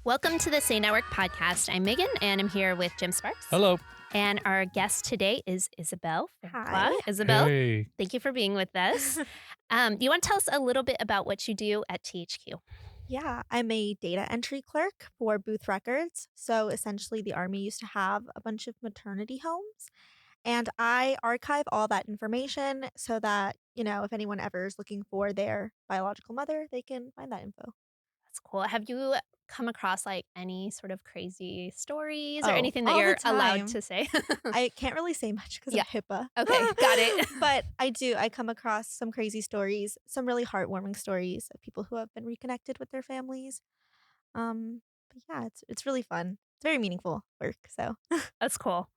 Welcome to the Saynetwork podcast. I'm Megan, and I'm here with Jim Sparks. Hello. And our guest today is Isabel Fairclough. Hi. Isabel, Hey. thank you for being with us. Do you want to tell us a little bit about what you do at THQ? Yeah, I'm a data entry clerk for Booth Records. So essentially, the Army used to have a bunch of maternity homes, and I archive all that information so that, if anyone ever is looking for their biological mother, they can find that info. That's cool. Have you come across any sort of crazy stories or Oh, anything that all the you're allowed time. to say? I can't really say much because Yeah. of HIPAA. Okay, got it. But I do. I come across some crazy stories, some really heartwarming stories of people who have been reconnected with their families. But yeah, it's really fun. It's very meaningful work. So That's cool.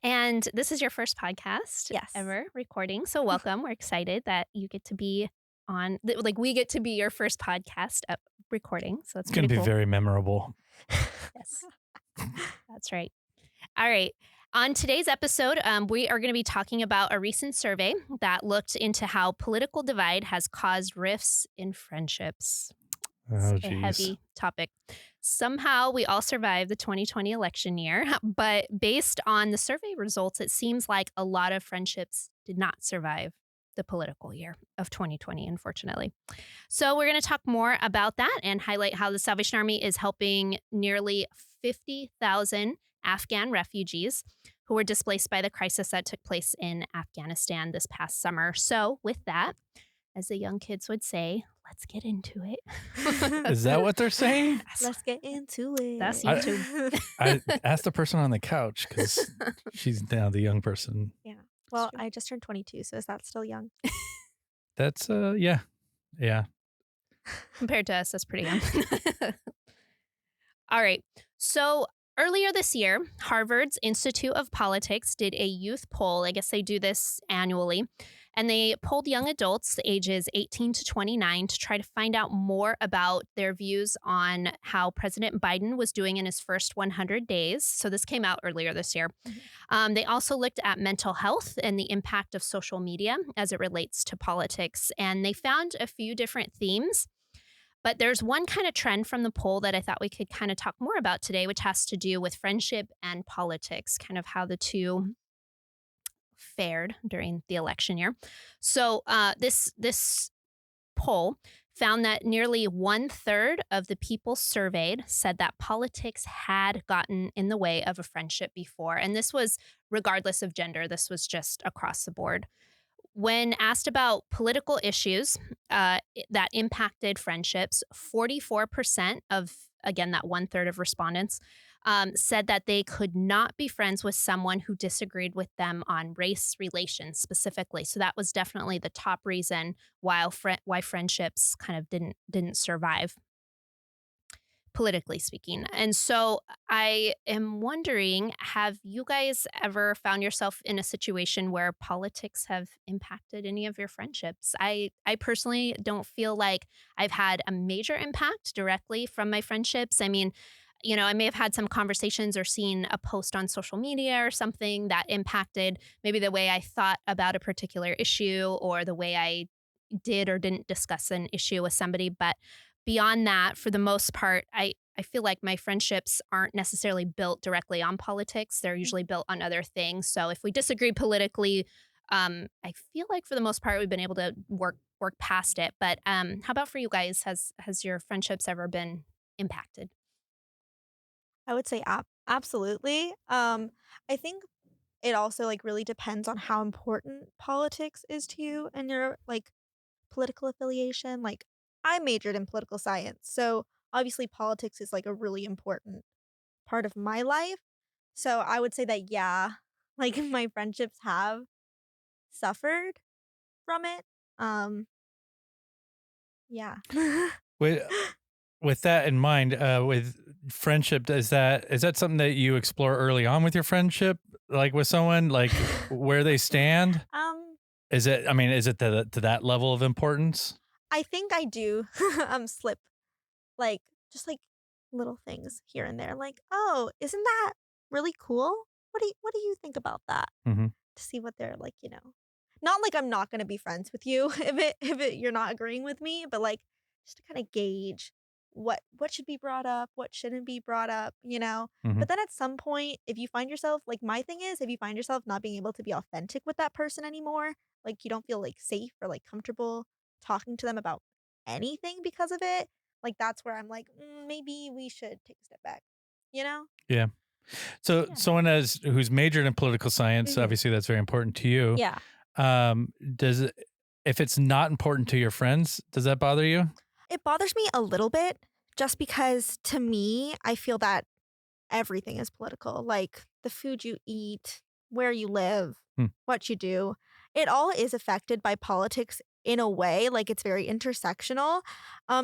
And this is your first podcast Yes. ever recording. So welcome. We're excited that you get to be on, we get to be your first podcast recording. So that's It's going to be cool. very memorable. Yes, that's right. All right. On today's episode, we are going to be talking about a recent survey that looked into how political divide has caused rifts in friendships. Oh, It's a heavy topic. Somehow we all survived the 2020 election year, but based on the survey results, it seems like a lot of friendships did not survive the political year of 2020, unfortunately. So we're going to talk more about that and highlight how the Salvation Army is helping nearly 50,000 Afghan refugees who were displaced by the crisis that took place in Afghanistan this past summer. So with that, as the young kids would say, let's get into it. Is that what they're saying? let's get into it. That's YouTube. I asked the person on the couch because she's now the young person. Yeah. Well, true. I just turned 22, so is that still young? That's, yeah. Compared to us, that's pretty young. All right. So earlier this year, Harvard's Institute of Politics did a youth poll. I guess they do this annually. And they polled young adults ages 18 to 29 to try to find out more about their views on how President Biden was doing in his first 100 days. So this came out earlier this year. They also looked at mental health and the impact of social media as it relates to politics. And they found a few different themes. But there's one kind of trend from the poll that I thought we could kind of talk more about today, which has to do with friendship and politics, kind of how the two fared during the election year. So this poll found that nearly 1/3 of the people surveyed said that politics had gotten in the way of a friendship before. And this was regardless of gender. This was just across the board. When asked about political issues that impacted friendships, 44% of, again, that 1/3 of respondents said that they could not be friends with someone who disagreed with them on race relations specifically. So that was definitely the top reason why friendships kind of didn't survive, politically speaking. And so I am wondering, have you guys ever found yourself in a situation where politics have impacted any of your friendships? I personally don't feel like I've had a major impact directly from my friendships. I mean, I may have had some conversations or seen a post on social media or something that impacted maybe the way I thought about a particular issue or the way I did or didn't discuss an issue with somebody. But beyond that, for the most part, I feel like my friendships aren't necessarily built directly on politics. They're usually built on other things. So if we disagree politically, I feel like for the most part, we've been able to work past it. But how about for you guys? Has your friendships ever been impacted? I would say absolutely. I think it also really depends on how important politics is to you and your political affiliation. Like I majored in political science, so obviously politics is a really important part of my life. So I would say that yeah, my friendships have suffered from it. Yeah. With that in mind, with friendship, is that something that you explore early on with your friendship, like with someone, like where they stand? Is it to that level of importance? I think I do slip just little things here and there. Like, oh, isn't that really cool? What do you think about that? Mm-hmm. To see what they're Not like I'm not gonna be friends with you if you're not agreeing with me, but just to kind of gauge what should be brought up, what shouldn't be brought up, you know? Mhm. But then at some point, if you find yourself like my thing is if you find yourself not being able to be authentic with that person anymore, like you don't feel like safe or like comfortable talking to them about anything because of it, like that's where I'm like, maybe we should take a step back, you know? Yeah. So Yeah. someone who's majored in political science, Mhm. obviously that's very important to you. Yeah. Does it, if it's not important to your friends, does that bother you? It bothers me a little bit just because to me, I feel that everything is political. Like the food you eat, where you live, Hmm. what you do, it all is affected by politics in a way. Like it's very intersectional.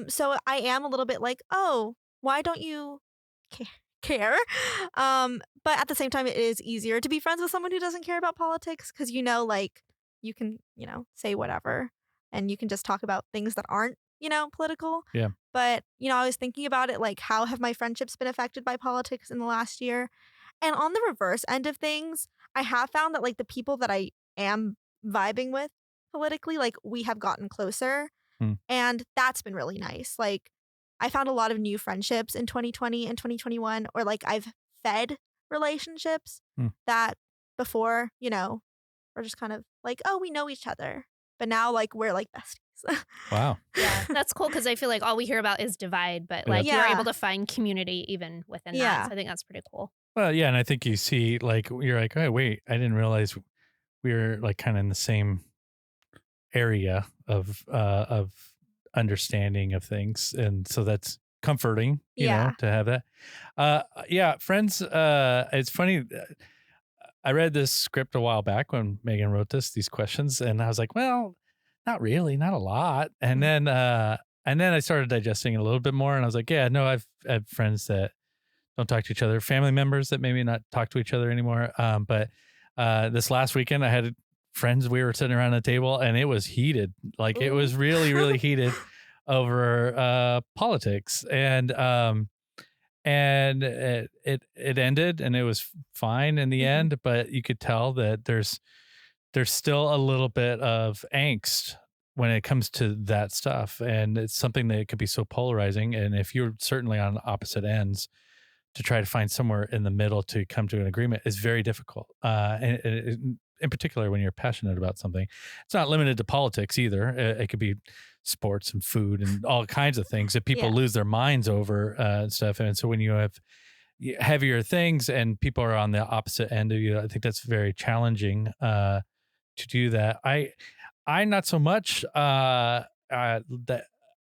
So I am a little bit like, oh, why don't you care? But at the same time, it is easier to be friends with someone who doesn't care about politics because like you can, say whatever and you can just talk about things that aren't, political. Yeah. But, I was thinking about it like, how have my friendships been affected by politics in the last year? And on the reverse end of things, I have found that, like, the people that I am vibing with politically, like, we have gotten closer. Hmm. And that's been really nice. Like, I found a lot of new friendships in 2020 and 2021, or like I've fed relationships Hmm. that before, we're just kind of like, oh, we know each other. But now, like, we're like besties. Wow. Yeah, that's cool because I feel like all we hear about is divide, but like you're Yeah. able to find community even within that. Yeah. So I think that's pretty cool. Well, yeah, and I think you see, like, you're like, oh wait, I didn't realize we were like kind of in the same area of understanding of things, and so that's comforting, Yeah. to have that. Yeah, friends. It's funny. I read this script a while back when Megan wrote these questions, and I was like, well, not really, not a lot. And then I started digesting it a little bit more, and I was like, yeah, no, I've had friends that don't talk to each other, family members that maybe not talk to each other anymore. But this last weekend, I had friends. We were sitting around a table, and it was heated. Like it Ooh. was really, really heated over politics, and it ended, and it was fine in the Mhm. end. But you could tell that there's still a little bit of angst when it comes to that stuff, and it's something that could be so polarizing. And if you're certainly on opposite ends, to try to find somewhere in the middle to come to an agreement is very difficult. And in particular, when you're passionate about something, it's not limited to politics either. It could be sports and food and all kinds of things that people Yeah. lose their minds over and stuff. And so when you have heavier things and people are on the opposite end of you, I think that's very challenging to do that. I not so much that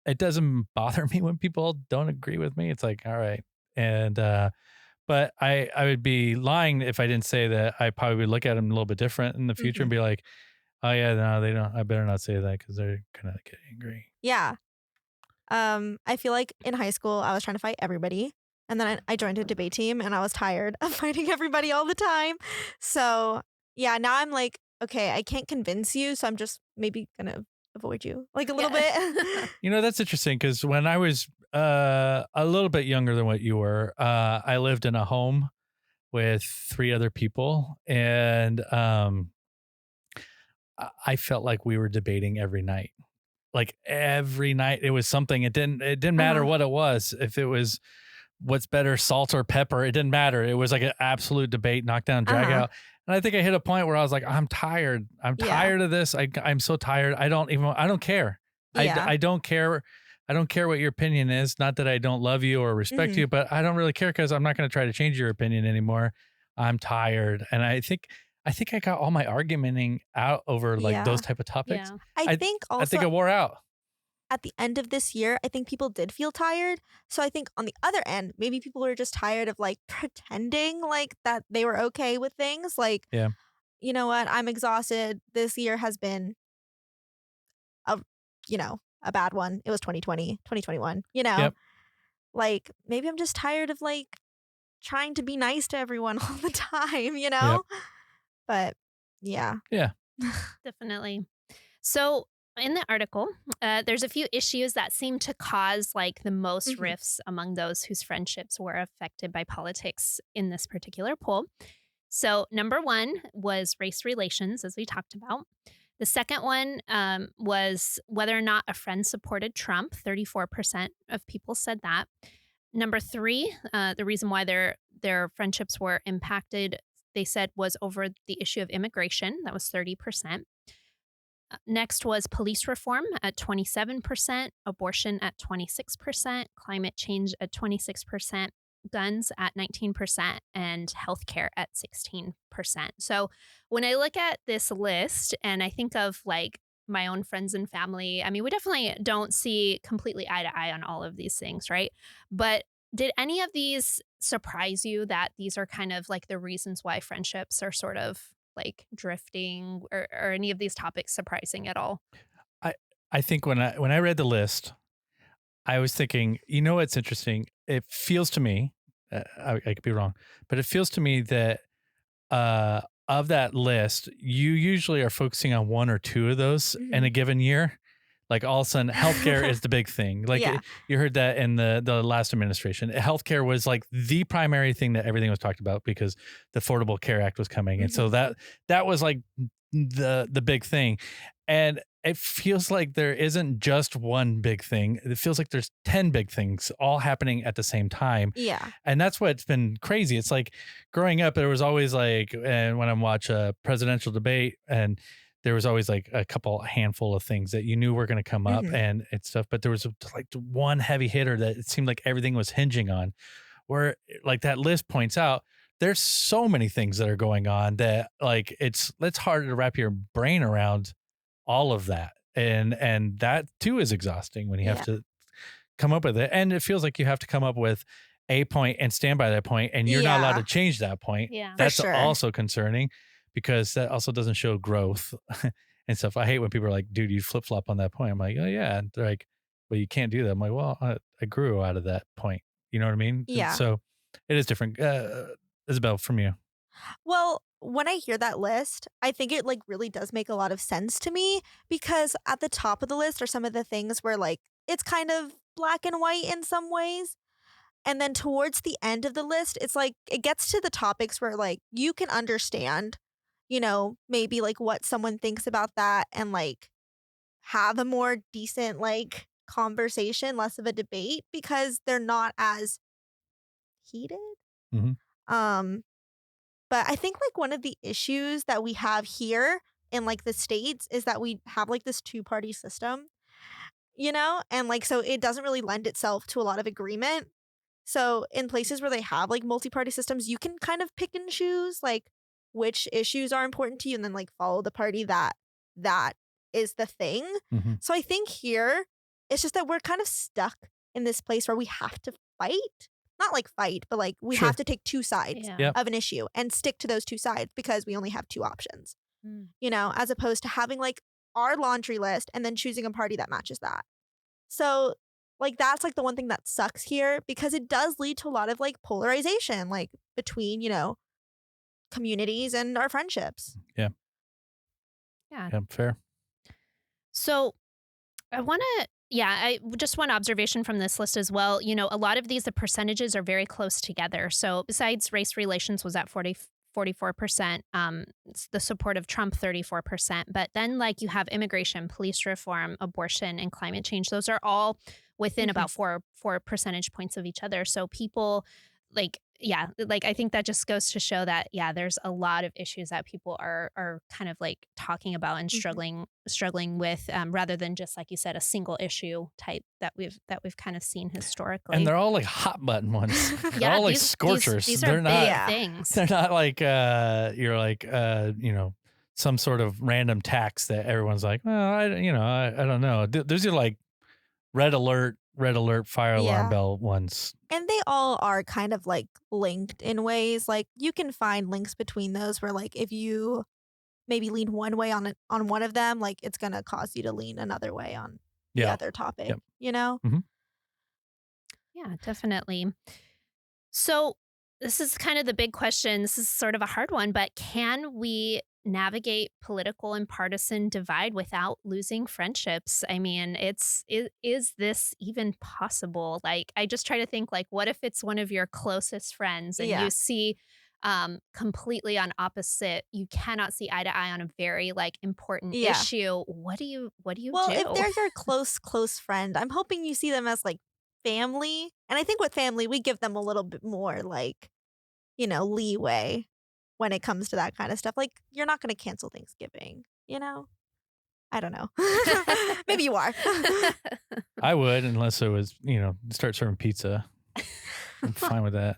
it doesn't bother me when people don't agree with me. It's like, all right. And but I would be lying if I didn't say that I probably would look at them a little bit different in the future and Mhm. be like, oh yeah, no, they don't. I better not say that because they're gonna get angry. Yeah. I feel like in high school, I was trying to fight everybody. And then I joined a debate team and I was tired of fighting everybody all the time. So, yeah, now I'm like, okay, I can't convince you. So I'm just maybe going to avoid you like a little bit. That's interesting because when I was a little bit younger than what you were, I lived in a home with 3 other people, and I felt like we were debating every night. Like every night, it was something. It didn't matter Uh-huh. what it was. If it was what's better, salt or pepper, it didn't matter. It was like an absolute debate, knockdown, drag Uh-huh. out. And I think I hit a point where I was like, I'm tired. I'm Yeah. tired of this. I'm so tired. I don't care. Yeah. I don't care. I don't care what your opinion is. Not that I don't love you or respect Mhm. you, but I don't really care because I'm not going to try to change your opinion anymore. I'm tired. And I think I got all my argumenting out over like Yeah. those type of topics. Yeah. I I think I think also it wore out. at the end of this year, I think people did feel tired. So I think on the other end, maybe people were just tired of like pretending like that they were okay with things. Like, Yeah. you know what? I'm exhausted. This year has been a, a bad one. It was 2020, 2021, Yep. like maybe I'm just tired of like trying to be nice to everyone all the time, Yep. But yeah. Yeah. Definitely. So in the article, there's a few issues that seem to cause like the most Mhm. rifts among those whose friendships were affected by politics in this particular poll. So number one was race relations, as we talked about. The second one was whether or not a friend supported Trump. 34% of people said that. Number three, the reason why their friendships were impacted, they said, was over the issue of immigration. That was 30%. Next was police reform at 27%, abortion at 26%, climate change at 26%, guns at 19%, and healthcare at 16%. So when I look at this list and I think of like my own friends and family, I mean, we definitely don't see completely eye to eye on all of these things, right? But did any of these surprise you that these are kind of like the reasons why friendships are sort of like drifting or any of these topics surprising at all? I I think when I read the list, I was thinking, you know what's interesting? It feels to me, I could be wrong, but it feels to me that of that list, you usually are focusing on one or two of those in a given year. Like all of a sudden, healthcare is the big thing. Like Yeah. you heard that in the last administration. Healthcare was like the primary thing that everything was talked about because the Affordable Care Act was coming, and so that was like the big thing. And it feels like there isn't just one big thing. It feels like there's 10 big things all happening at the same time. Yeah. And that's what's been crazy. It's like growing up, there was always like, and when I watch a presidential debate, and there was always like a couple handful of things that you knew were going to come up and stuff, but there was like one heavy hitter that it seemed like everything was hinging on, where like that list points out, there's so many things that are going on that like it's harder to wrap your brain around all of that. And that too is exhausting when you have to come up with it. And it feels like you have to come up with a point and stand by that point, and you're not allowed to change that point. Yeah. That's sure. also concerning because that also doesn't show growth and stuff. I hate when people are like, dude, you flip flop on that point. I'm like, oh yeah. And they're like, well, you can't do that. I'm like, well, I grew out of that point. You know what I mean? And Yeah. so it is different. Isabel, from you. Well, when I hear that list, I think it like really does make a lot of sense to me because at the top of the list are some of the things where like it's kind of black and white in some ways. And then towards the end of the list, it's like it gets to the topics where like you can understand, maybe like what someone thinks about that and like have a more decent like conversation, less of a debate because they're not as heated. Mhm. Um But I think like one of the issues that we have here in like the States is that we have like this two-party system, and like so it doesn't really lend itself to a lot of agreement. So in places where they have like multi-party systems, you can kind of pick and choose like which issues are important to you and then like follow the party that is the thing. Mhm. So I think here it's just that we're kind of stuck in this place where we have to fight. Not like fight, but like we Sure. have to take two sides Yeah. Yep. of an issue and stick to those two sides because we only have two options, Mm. as opposed to having like our laundry list and then choosing a party that matches that. So like that's like the one thing that sucks here because it does lead to a lot of like polarization like between, communities and our friendships. Yeah. Yeah. Fair. So I want to, just one observation from this list as well. A lot of these, the percentages are very close together. So besides race relations was at 44%, the support of Trump, 34%. But then like you have immigration, police reform, abortion, and climate change. Those are all within about four percentage points of each other. So people like, I think that just goes to show that, there's a lot of issues that people are kind of like talking about and struggling with, rather than just like you said, a single issue type that we've kind of seen historically. And they're all like hot button ones. They're all like scorchers. These They're are not big things. They're not like you're like some sort of random tax that everyone's like, well, I don't know. Those are like red alert, fire alarm bell ones. And they all are kind of like linked in ways. Like you can find links between those where like if you maybe lean one way on one of them, like it's gonna cause you to lean another way on the other topic. Yep. Yeah, definitely. So this is kind of the big question. This is sort of a hard one, but can we navigate political and partisan divide without losing friendships? I mean, is this even possible? Like, I just try to think like, what if it's one of your closest friends and you see completely on opposite. You cannot see eye to eye on a very like important Yeah. issue. What do you Well, if do? they're your close friend, I'm hoping you see them as like family. And I think with family, we give them a little bit more like, leeway when it comes to that kind of stuff. Like, you're not going to cancel Thanksgiving, you know? I don't know. Maybe you are. I would, unless it was, start serving pizza. I'm fine with that.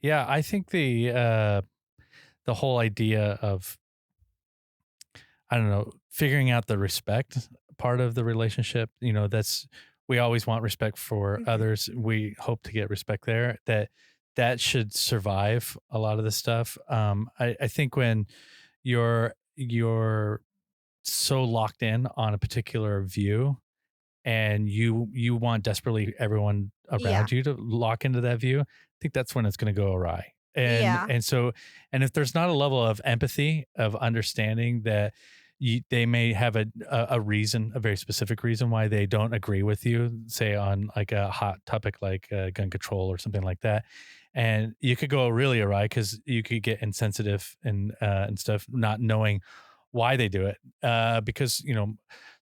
Yeah, I think the whole idea of, I don't know, figuring out the respect part of the relationship, we always want respect for Mhm. others. We hope to get respect there. That should survive a lot of the stuff. I think when you're so locked in on a particular view, and you want desperately everyone Yeah. around you to lock into that view, I think that's when it's going to go awry. And Yeah. and so, and if there's not a level of empathy, of understanding that they may have a reason, a very specific reason why they don't agree with you, say on like a hot topic like gun control or something like that, and you could go really awry because you could get insensitive and stuff, not knowing why they do it, because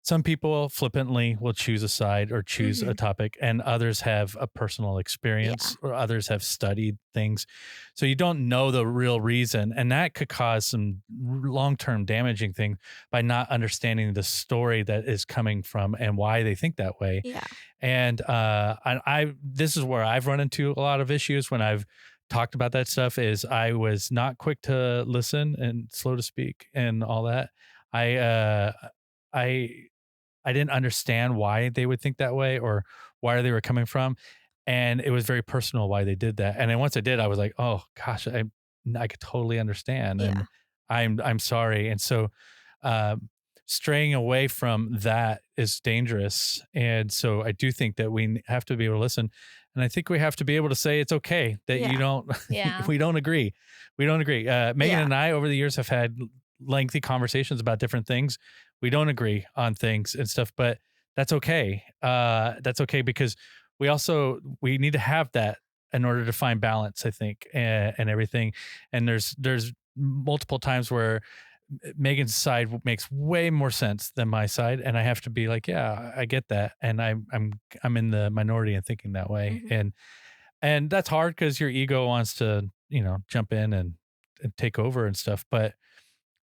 some people flippantly will choose a side or choose a Mhm. topic, and others have a personal Yeah. experience or others have studied things. So you don't know the real reason. And that could cause some long term damaging things by not understanding the story that is coming from and why they think that way. Yeah. And this is where I've run into a lot of issues when I've talked about that stuff, is I was not quick to listen and slow to speak and all that. I uh I I didn't understand why they would think that way or where they were coming from. And it was very personal why they did that. And then once I did, I was like, oh gosh, I could totally understand. Yeah. And I'm sorry. And so um straying away from that is dangerous. And so I do think that we have to be able to listen. And I think we have to be able to say it's okay that you Yeah. don't Yeah. we don't agree. We don't agree. Megan Yeah. and I over the years have had lengthy conversations about different things. We don't agree on things and stuff, but that's okay. That's okay because we need to have that in order to find balance, I think, and everything. And there's multiple times where Megan's side makes way more sense than my side, and I have to be like, yeah, I get that, and I'm in the minority in thinking that way, Mhm. and that's hard because your ego wants to jump in and take over and stuff, but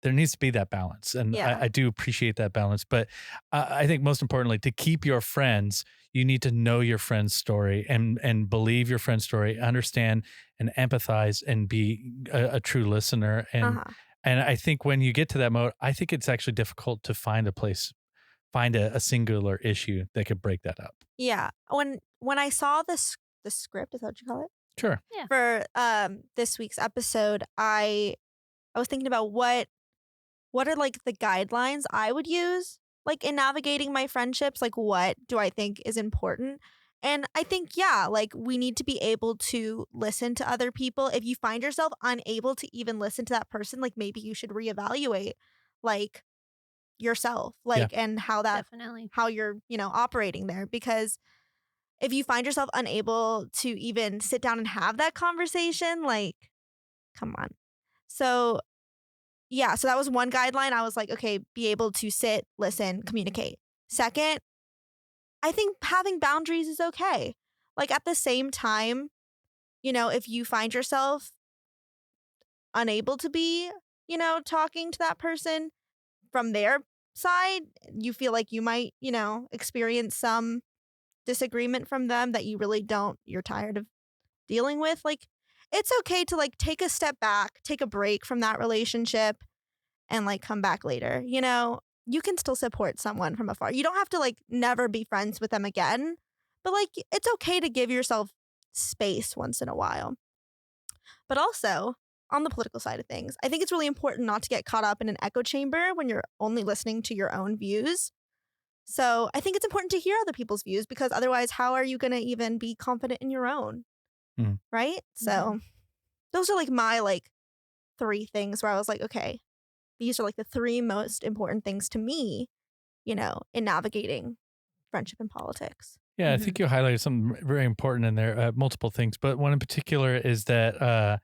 there needs to be that balance. And Yeah. I do appreciate that balance. But I think most importantly, to keep your friends, you need to know your friend's story and believe your friend's story, understand and empathize and be a true listener. Uh-huh. And I think when you get to that mode, I think it's actually difficult to find a singular issue that could break that up. Yeah. When I saw the script, is that what you call it? Sure. Yeah. For this week's episode, I was thinking about what are like the guidelines I would use like in navigating my friendships, like what do I think is important? And I think yeah, like we need to be able to listen to other people. If you find yourself unable to even listen to that person, like maybe you should reevaluate like yourself, Yeah. like and Definitely. how you're, operating there because if you find yourself unable to even sit down and have that conversation, like come on. So yeah, so that was one guideline. I was like, okay, be able to sit, listen, communicate. Second, I think having boundaries is okay. Like at the same time, if you find yourself unable to be, talking to that person from their side, you feel like you might, experience some disagreement from them that you really don't, you're tired of dealing with. Like, it's okay to like take a step back, take a break from that relationship and like come back later. You can still support someone from afar. You don't have to like never be friends with them again, but like it's okay to give yourself space once in a while. But also, on the political side of things, I think it's really important not to get caught up in an echo chamber when you're only listening to your own views. So, I think it's important to hear other people's views because otherwise how are you going to even be confident in your own, Mhm. right? So, those are like my like three things where I was like, okay, these are like the three most important things to me, in navigating friendship and politics. Yeah, I think you highlighted something very important in there, multiple things, but one in particular is that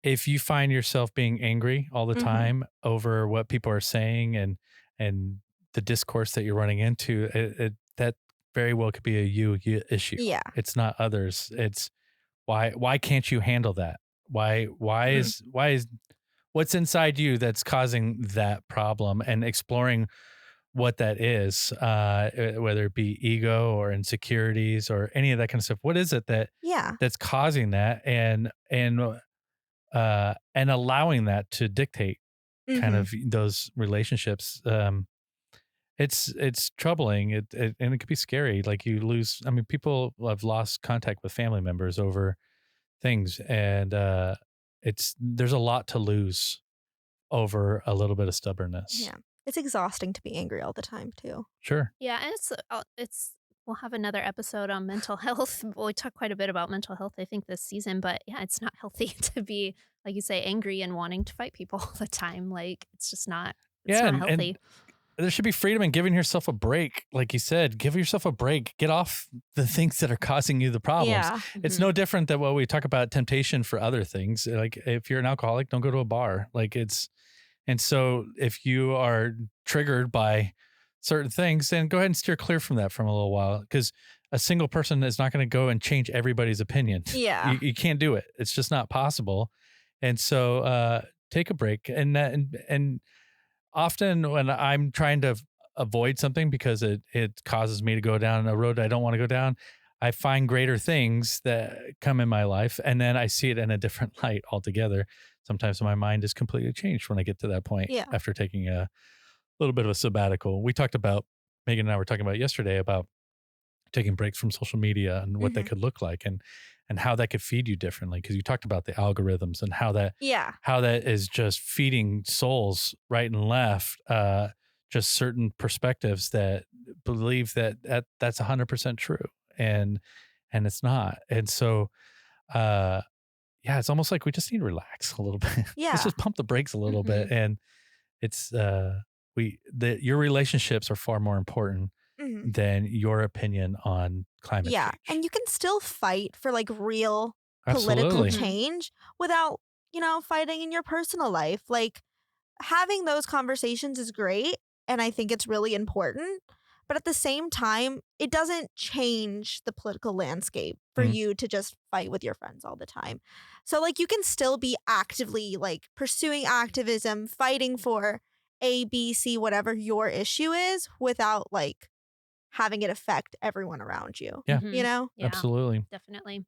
if you find yourself being angry all the time over what people are saying and the discourse that you're running into, that very well could be a you issue. Yeah. It's not others. It's why can't you handle that? Why is what's inside you that's causing that problem, and exploring what that is, whether it be ego or insecurities or any of that kind of stuff. What is it Yeah. that's causing that, and allowing that to dictate kind Mhm. of those relationships. It's troubling. And it could be scary. Like you lose. I mean, people have lost contact with family members over things, and there's a lot to lose over a little bit of stubbornness. Yeah. It's exhausting to be angry all the time too. Sure. Yeah, and it's we'll have another episode on mental health. We talk quite a bit about mental health, I think, this season, but yeah, it's not healthy to be, like you say, angry and wanting to fight people all the time. Like it's just not it's Yeah, not and healthy. there should be freedom in giving yourself a break. Like you said, give yourself a break. Get off the things that are causing you the problems. Yeah. It's no different than what we talk about temptation for other things. Like if you're an alcoholic, don't go to a bar. And so if you are triggered by certain things, then go ahead and steer clear from that for a little while, because a single person is not going to go and change everybody's opinion. Yeah. You can't do it. It's just not possible. And so take a break. And often when I'm trying to avoid something because it causes me to go down a road I don't want to go down, I find greater things that come in my life, and then I see it in a different light altogether. Sometimes my mind is completely changed when I get to that point Yeah. after taking a little bit of a sabbatical. We talked about, Megan and I were talking about yesterday about taking breaks from social media and what that could look like, and how that could feed you differently, because you talked about the algorithms and Yeah. how that is just feeding souls right and left, just certain perspectives that believe that's 100% true, and it's not. And so yeah, it's almost like we just need to relax a little bit. Let's Yeah. just pump the brakes a little bit. And it's your relationships are far more important Mhm. than your opinion on climate Yeah. change. And you can still fight for like real political Absolutely. change without, fighting in your personal life. Like having those conversations is great. And I think it's really important. But at the same time, it doesn't change the political landscape for Mhm. you to just fight with your friends all the time. So, like, you can still be actively, like, pursuing activism, fighting for A, B, C, whatever your issue is without, like, having it affect everyone around you, Yeah. you know? Yeah, Absolutely. definitely.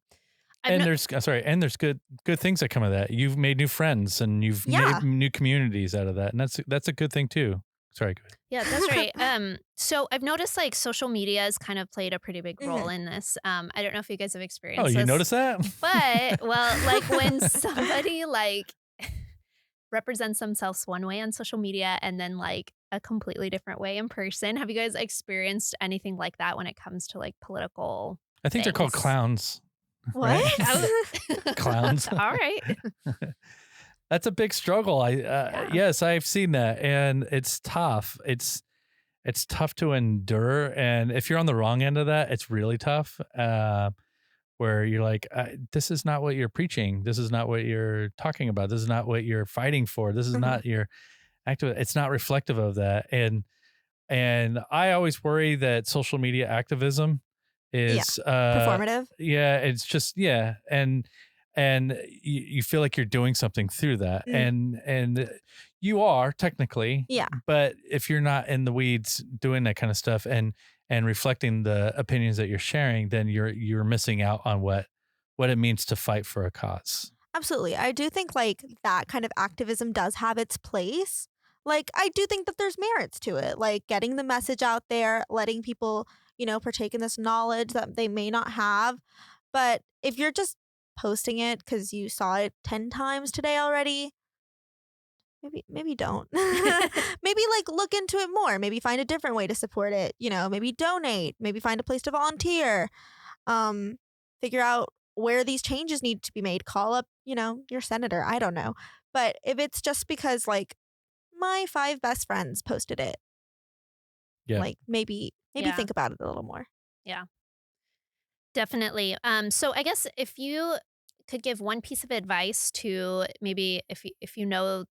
And there's good things that come of that. You've made new friends, and you've Yeah. made new communities out of that, and that's a good thing too. Sorry, go ahead. Yeah, that's right. So I've noticed like social media has kind of played a pretty big role in this. I don't know if you guys have Oh, experienced you this, noticed that? but well, like when somebody like represents themselves one way on social media and then like a completely different way in person. Have you guys experienced anything like that when it comes to like political I think they're called things? clowns. What? Clowns. All right. That's a big struggle. Yeah. Yes, I've seen that, and it's tough. It's tough to endure, and if you're on the wrong end of that, it's really tough. Where you're like, this is not what you're preaching. This is not what you're talking about. This is not what you're fighting for. This is not your active. It's not reflective of that. And I always worry that social media activism is Performative. yeah, it's just and you feel like you're doing something through that, and you are technically, Yeah. but if you're not in the weeds doing that kind of stuff and reflecting the opinions that you're sharing, then you're missing out on what it means to fight for a cause. Absolutely. I do think like that kind of activism does have its place. Like I do think that there's merits to it, like getting the message out there, letting people, partake in this knowledge that they may not have. But if you're just posting it because you saw it 10 times today already, maybe don't. Maybe like look into it more. Maybe find a different way to support it. Maybe donate. Maybe find a place to volunteer. Figure out where these changes need to be made. Call up, your senator. I don't know. But if it's just because like my 5 best friends posted it, Yeah. like maybe Yeah. think about it a little more. Yeah. Definitely. So I guess if you could give one piece of advice to maybe if you know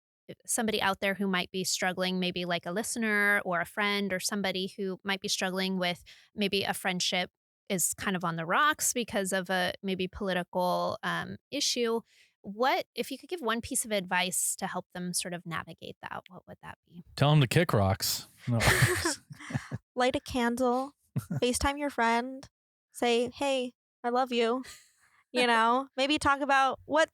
somebody out there who might be struggling, maybe like a listener or a friend or somebody who might be struggling with maybe a friendship is kind of on the rocks because of a maybe political issue. What if you could give one piece of advice to help them sort of navigate that? What would that be? Tell them to kick rocks. No. Light a candle, FaceTime your friend, say, "Hey, I love you." Maybe talk about what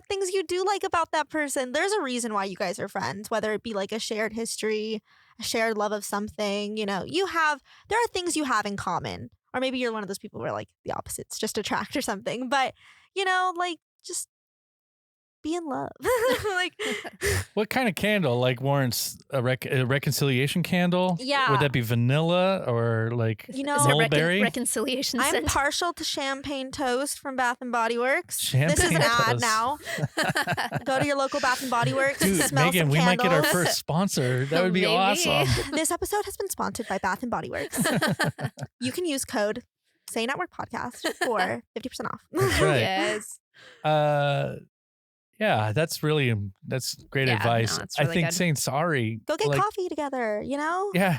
things you do like about that person. There's a reason why you guys are friends, whether it be like a shared history, a shared love of something. There are things you have in common, or maybe you're one of those people where like the opposites just attract or something. But like just be in love. Like, What kind of candle warrants a reconciliation candle? Yeah. Would that be vanilla or like Is it mulberry? reconciliation I'm scent? partial to champagne toast from Bath and Body Works. This is Champagne an ad toast. now. Go to your local Bath and Body Works. Dude, Smell Megan, some we might get our candles. first sponsor. That would be Maybe. awesome. This episode has been sponsored by Bath and Body Works. You can use code Saynetwork Podcast for 50% off. That's right. Yes. Yeah, that's great Yeah, advice. no, it's I really think good. saying sorry. Go get coffee together, Yeah.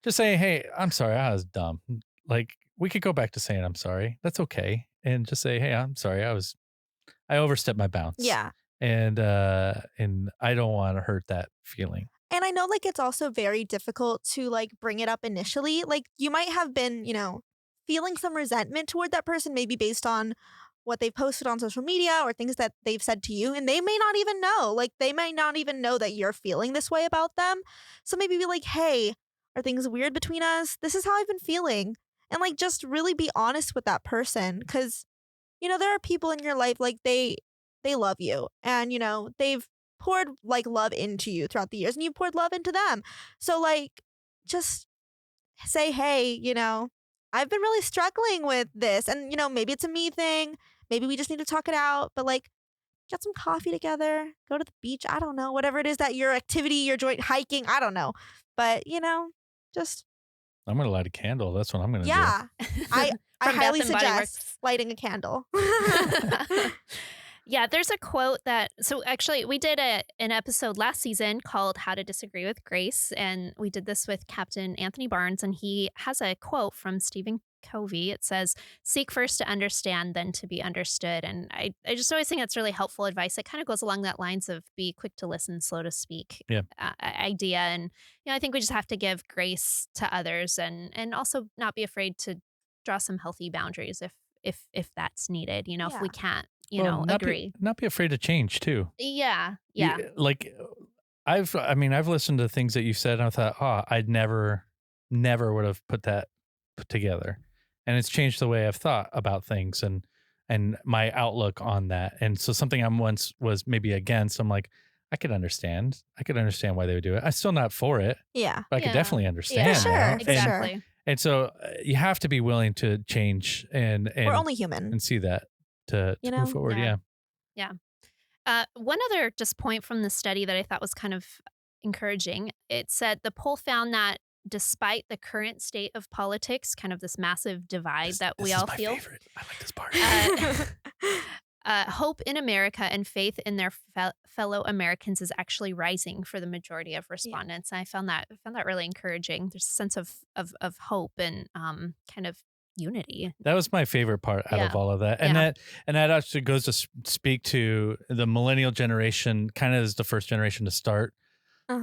Just saying, hey, I'm sorry, I was dumb. Like, we could go back to saying I'm sorry. That's okay. And just say, hey, I'm sorry. I overstepped my bounds. Yeah. And I don't want to hurt that feeling. And I know it's also very difficult to bring it up initially. You might have been, feeling some resentment toward that person, maybe based on what they've posted on social media or things that they've said to you. And they may not even know. They might not even know that you're feeling this way about them. So maybe be like, hey, are things weird between us? This is how I've been feeling. And just really be honest with that person. Because, there are people in your life, they love you. And, they've poured love into you throughout the years and you poured love into them. So just say, hey, I've been really struggling with this. And, maybe it's a me thing. Maybe we just need to talk it out. But get some coffee together, go to the beach. I don't know, whatever it is that your activity, your joint hiking. I don't know. But, just. I'm going to light a candle. That's what I'm going to Yeah. I From highly Bath and Body suggest Works. lighting a candle. Yeah, there's a quote so actually we did an episode last season called How to Disagree with Grace, and we did this with Captain Anthony Barnes, and he has a quote from Stephen Covey. It says, seek first to understand, then to be understood. And I just always think that's really helpful advice. It kind of goes along that lines of be quick to listen, slow to speak idea. And, I think we just have to give grace to others and also not be afraid to draw some healthy boundaries if that's needed, if we can't. Agree. Not be afraid to change too. Yeah. I've listened to things that you said and I thought, I'd never would have put together. And it's changed the way I've thought about things and my outlook on that. And so something I once was maybe against, I'm like, I could understand why they would do it. I'm still not for it. Yeah. But I could definitely understand. Yeah, sure. now. Exactly. And so you have to be willing to change and We're only human. and see that to move forward. Yeah. One other just point from the study that I thought was kind of encouraging. It said the poll found that despite the current state of politics, kind of this massive divide that we all feel. Favorite. I like this part. Hope in America and faith in their fellow Americans is actually rising for the majority of respondents. And I found that really encouraging. There's a sense of hope and kind of unity. That was my favorite part out of all of that. And that actually goes to speak to the millennial generation, kind of as the first generation to start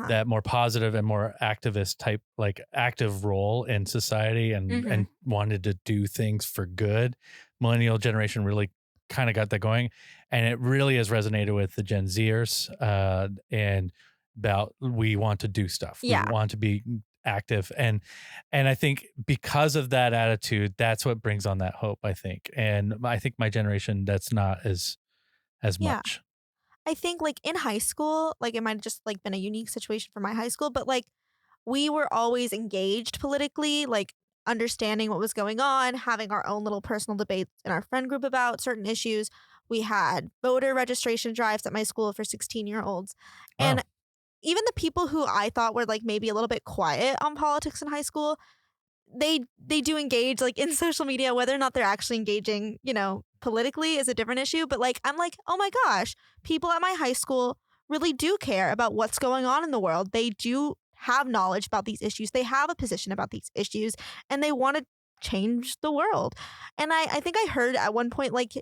that more positive and more activist type, active role in society and wanted to do things for good. Millennial generation really kind of got that going, and it really has resonated with the Gen Zers and about we want to do stuff. We want to be active, and I think because of that attitude, that's what brings on that hope, I think. And I think my generation, that's not as much. I think in high school, it might have just been a unique situation for my high school, but we were always engaged politically, understanding what was going on, having our own little personal debates in our friend group about certain issues. We had voter registration drives at my school for 16-year-olds. And even the people who I thought were maybe a little bit quiet on politics in high school, they do engage like in social media. Whether or not they're actually engaging, politically is a different issue. But like, I'm like, oh my gosh, people at my high school really do care about what's going on in the world. They do have knowledge about these issues. They have a position about these issues, and they want to change the world. And I think I heard at one point, like,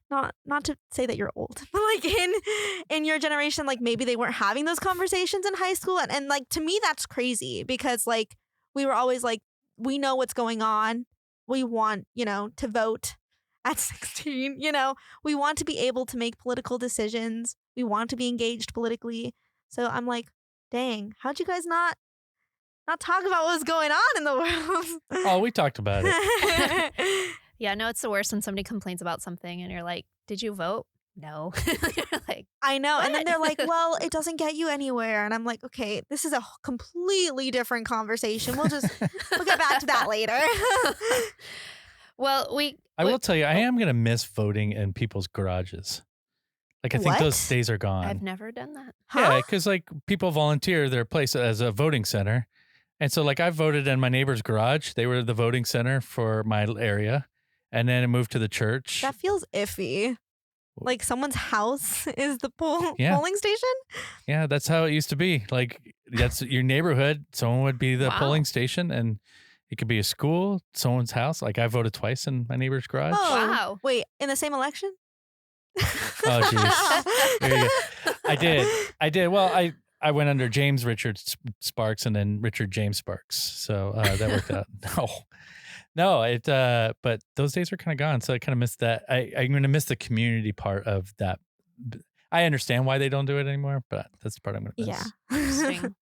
not to say that you're old, but like in your generation, like maybe they weren't having those conversations in high school. And like, to me, that's crazy, because like we were always like, we know what's going on. We want, to vote at 16, we want to be able to make political decisions. We want to be engaged politically. So I'm like, dang, how'd you guys not talk about what was going on in the world? Oh, we talked about it. Yeah, no, it's the worst when somebody complains about something and you're like, did you vote? No. Like, I know. what? And then they're like, well, it doesn't get you anywhere. And I'm like, okay, this is a completely different conversation. We'll get back to that later. Well, I will tell you, I am going to miss voting in people's garages. Like, I think those days are gone. I've never done that. Yeah, because like people volunteer their place as a voting center. And so like I voted in my neighbor's garage. They were the voting center for my area. And then it moved to the church. That feels iffy. Like someone's house is the polling station? Yeah, that's how it used to be. Like, that's your neighborhood. Someone would be the polling station, and it could be a school, someone's house. Like, I voted twice in my neighbor's garage. Oh, wow. Wait, in the same election? Oh, jeez. There you go. I did. Well, I went under James Richard Sparks and then Richard James Sparks. So that worked out. No, but those days are kind of gone. So I kind of missed that. I'm going to miss the community part of that. I understand why they don't do it anymore, but that's the part I'm going to miss. Yeah. Interesting.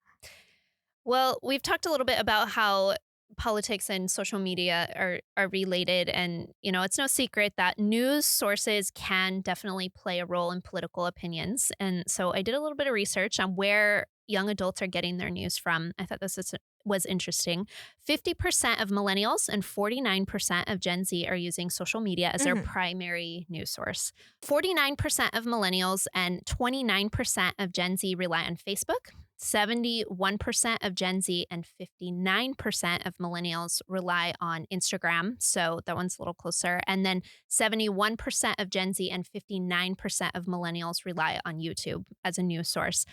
Well, we've talked a little bit about how politics and social media are related. And, it's no secret that news sources can definitely play a role in political opinions. And so I did a little bit of research on where young adults are getting their news from. I thought this was interesting. 50% of millennials and 49% of Gen Z are using social media as their primary news source. 49% of millennials and 29% of Gen Z rely on Facebook. 71% of Gen Z and 59% of millennials rely on Instagram. So that one's a little closer. And then 71% of Gen Z and 59% of millennials rely on YouTube as a news source.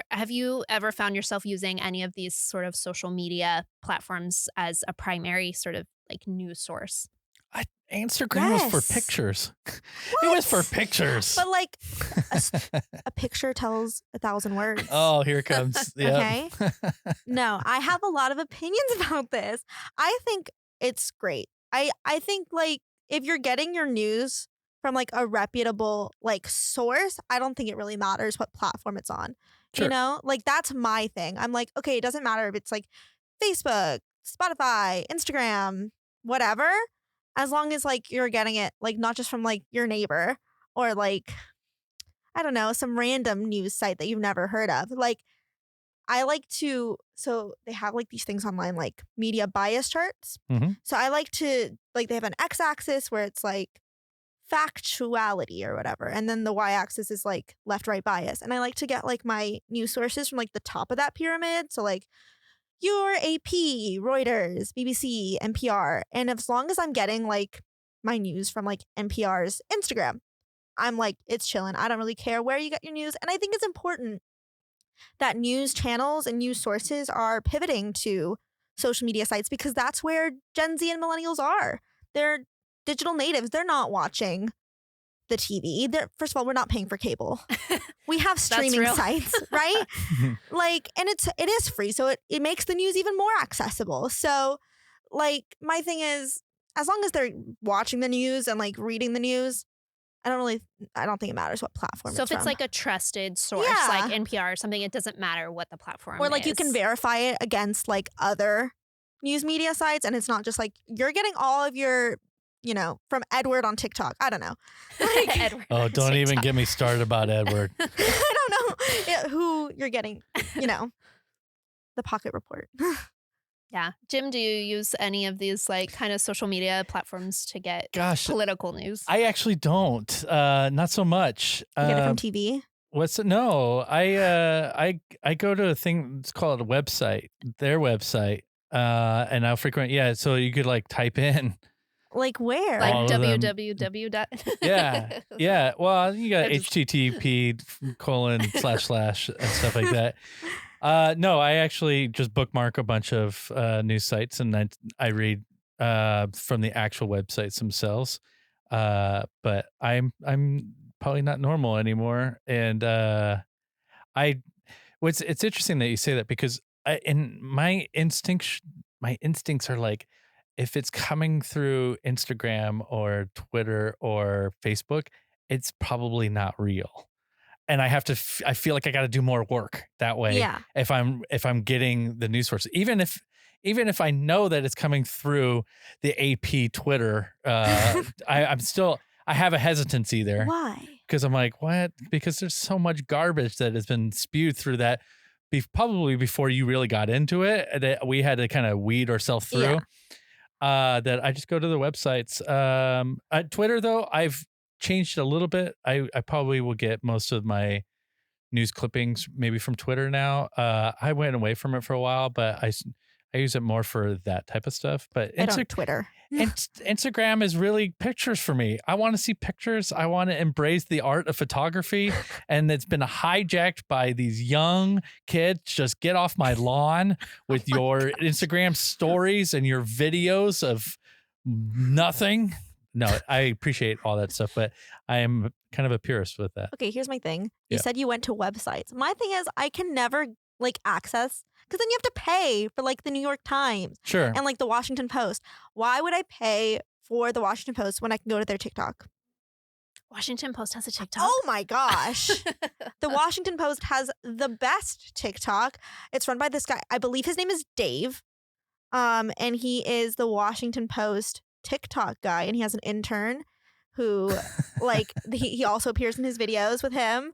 Have you ever found yourself using any of these sort of social media platforms as a primary sort of like news source? Instagram was for pictures. It was for pictures. But like a picture tells 1,000 words. Oh, here it comes. Okay. No, I have a lot of opinions about this. I think it's great. I think like if you're getting your news from like a reputable like source, I don't think it really matters what platform it's on. Sure. Like that's my thing. I'm like, okay, it doesn't matter if it's like Facebook, Spotify, Instagram, whatever. As long as like you're getting it like not just from like your neighbor or like, I don't know, some random news site that you've never heard of. Like I like to, so they have like these things online like media bias charts. So I like to, like they have an x-axis where it's like factuality or whatever. And then the y-axis is like left-right bias. And I like to get like my news sources from like the top of that pyramid. So like your AP, Reuters, BBC, NPR. And as long as I'm getting like my news from like NPR's Instagram, I'm like, it's chilling. I don't really care where you get your news. And I think it's important that news channels and news sources are pivoting to social media sites because that's where Gen Z and millennials are. They're digital natives. They're not watching the TV. First of all, we're not paying for cable. We have streaming sites, right? Like, and it is free. So it makes the news even more accessible. So like my thing is, as long as they're watching the news and like reading the news, I don't think it matters what platform So it's if it's from. like a trusted source, like NPR or something, it doesn't matter what the platform is. Or like you can verify it against like other news media sites. And it's not just like you're getting all of your, from Edward on TikTok. I don't know. Like, Edward Oh, don't even get me started about Edward. I don't know who you're getting, the Pocket Report. Yeah. Jim, do you use any of these like kind of social media platforms to get political news? I actually don't. Not so much. You get it from TV? What's it? No, I go to a thing. It's called a website. Their website. And how frequent? Yeah, so you could like type in Like where? Like all of them. www. Yeah, yeah. Well, you got I just- http:// and stuff like that. No, I actually just bookmark a bunch of news sites, and I read from the actual websites themselves. But I'm probably not normal anymore, and it's interesting that you say that because in my instincts are like, if it's coming through Instagram or Twitter or Facebook, it's probably not real. And I have to, I feel like I got to do more work that way. Yeah. If I'm getting the news source, even if I know that it's coming through the AP Twitter, I have a hesitancy there. Why? Because I'm like, what? Because there's so much garbage that has been spewed through that, probably before you really got into it, that we had to kind of weed ourselves through. Yeah. That I just go to the websites. At Twitter, though, I've changed a little bit. I probably will get most of my news clippings maybe from Twitter now. I went away from it for a while, but I use it more for that type of stuff. But I don't Twitter. Instagram is really pictures for me. I want to see pictures. I want to embrace the art of photography. And it's been hijacked by these young kids. Just get off my lawn with your Instagram stories and your videos of nothing. No, I appreciate all that stuff, but I am kind of a purist with that. Okay, here's my thing. You Yeah. said you went to websites. My thing is I can never like access, because then you have to pay for like the New York Times Sure. and like the Washington Post. Why would I pay for the Washington Post when I can go to their TikTok? Washington Post has a TikTok. Oh my gosh. The Washington Post has the best TikTok. It's run by this guy. I believe his name is Dave. And he is the Washington Post TikTok guy, and he has an intern who like he also appears in his videos with him.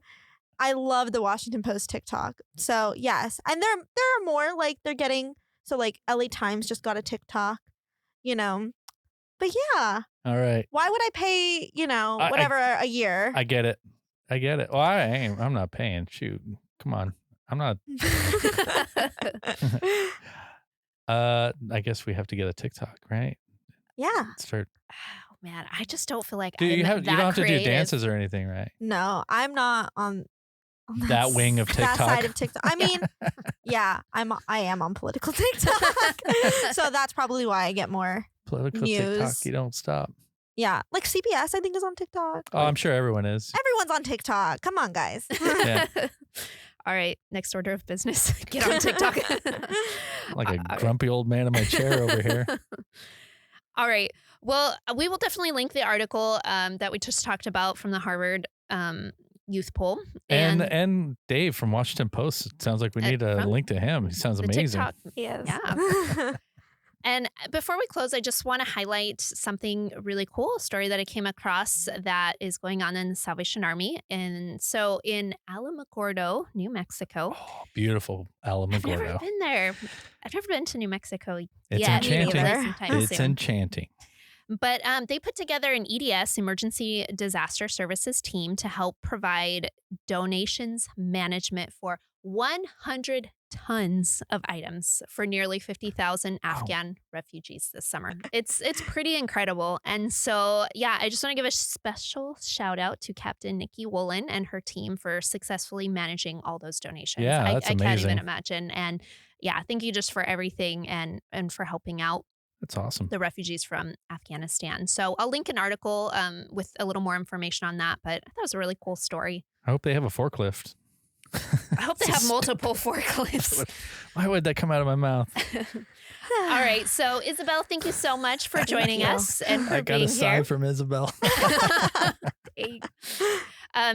I love the Washington Post TikTok. So yes. And there are more like they're getting, so like LA Times just got a TikTok, you know. But yeah. All right. Why would I pay, whatever a year? I get it. Well, I'm not paying. Shoot. Come on. I'm not. I guess we have to get a TikTok, right? Yeah. Start. Oh man, I just don't feel like You don't have to do creative. dances or anything, right? No, I'm not on that wing of TikTok. That side of TikTok. I mean, yeah, I am on political TikTok. So that's probably why I get more Political news. TikTok. You don't stop. Yeah, like CBS I think is on TikTok. Oh, I'm sure everyone is. Everyone's on TikTok. Come on, guys. Yeah. All right, next order of business. Get on TikTok. Like a grumpy old man in my chair over here. All right. Well, we will definitely link the article that we just talked about from the Harvard youth poll. And Dave from Washington Post. It sounds like we need a link to him. He sounds amazing. TikTok. Yes. Yeah. And before we close, I just want to highlight something really cool, a story that I came across that is going on in the Salvation Army. And so in Alamogordo, New Mexico. Oh, beautiful Alamogordo. I've never been there. I've never been to New Mexico It's yet. enchanting. Maybe sometime It's soon. enchanting. But they put together an EDS, Emergency Disaster Services team, to help provide donations management for 100 tons of items for nearly 50,000 Afghan refugees this summer. It's pretty incredible. And so, yeah, I just want to give a special shout out to Captain Nikki Woolen and her team for successfully managing all those donations. Yeah, I that's can't amazing. even imagine. And yeah, thank you just for everything and for helping out That's awesome. the refugees from Afghanistan. So I'll link an article with a little more information on that, but I thought it was a really cool story. I hope they have a forklift. I hope they have multiple forklifts. Why would that come out of my mouth? All right. So Isabel, thank you so much for joining you. us and for I got being a sigh here. from Isabel.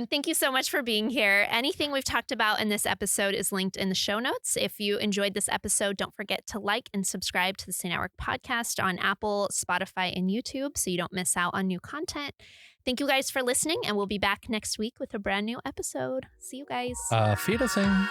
Thank you so much for being here. Anything we've talked about in this episode is linked in the show notes. If you enjoyed this episode, don't forget to like and subscribe to the Saynetwork podcast on Apple, Spotify, and YouTube so you don't miss out on new content. Thank you guys for listening, and we'll be back next week with a brand new episode. See you guys. Feed us in.